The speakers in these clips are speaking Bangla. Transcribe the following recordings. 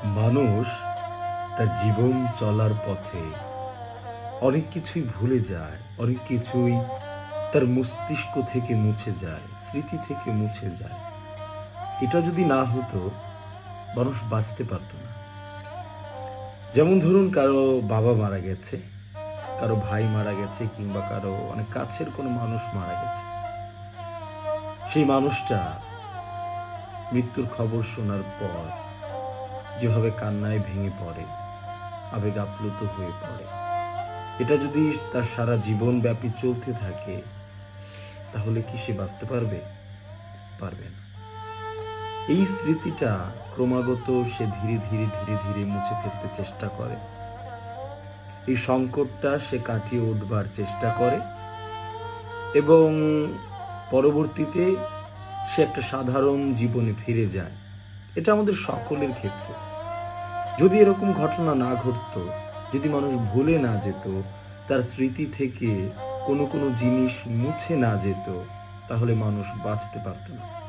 মানুষ তার জীবন চলার পথে অনেক কিছুই ভুলে যায়, অনেক কিছুই তার মস্তিষ্ক থেকে মুছে যায়, স্মৃতি থেকে মুছে যায়। এটা যদি না হতো, মানুষ বাঁচতে পারতো না। যেমন ধরুন, কারো বাবা মারা গেছে, কারো ভাই মারা গেছে, কিংবা কারো অনেক কাছের কোনো মানুষ মারা গেছে। সেই মানুষটা মৃত্যুর খবর শোনার পর যেভাবে কান্নায় ভেঙে পড়ে, আবেগ আপ্লুত হয়ে পড়ে, এটা যদি তার সারা জীবন ব্যাপী চলতে থাকে, তাহলে কি সে বাঁচতে পারবে? পারবে না। এই স্মৃতিটা ক্রমাগত সে ধীরে ধীরে ধীরে ধীরে মুছে ফেলতে চেষ্টা করে। এই সংকটটা সে কাটিয়ে উঠবার চেষ্টা করে এবং পরবর্তীতে সে একটা সাধারণ জীবনে ফিরে যায়। এটা আমাদের সকলের ক্ষেত্রে। যদি এরকম ঘটনা না ঘটতো, যদি মানুষ ভুলে না যেত, তার স্মৃতি থেকে কোনো জিনিস মুছে না যেত, তাহলে মানুষ বাঁচতে পারত না।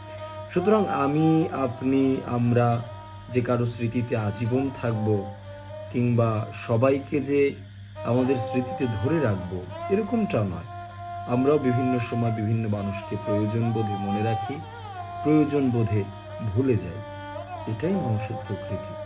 সুতরাং আমি, আপনি, আমরা যে কারো স্মৃতিতে আজীবন থাকব, কিংবা সবাইকে যে আমাদের স্মৃতিতে ধরে রাখবো, এরকমটা নয়। আমরাও বিভিন্ন সময় বিভিন্ন মানুষকে প্রয়োজন বোধে মনে রাখি, প্রয়োজন বোধে ভুলে যাই। এটাই মানুষের প্রকৃতি।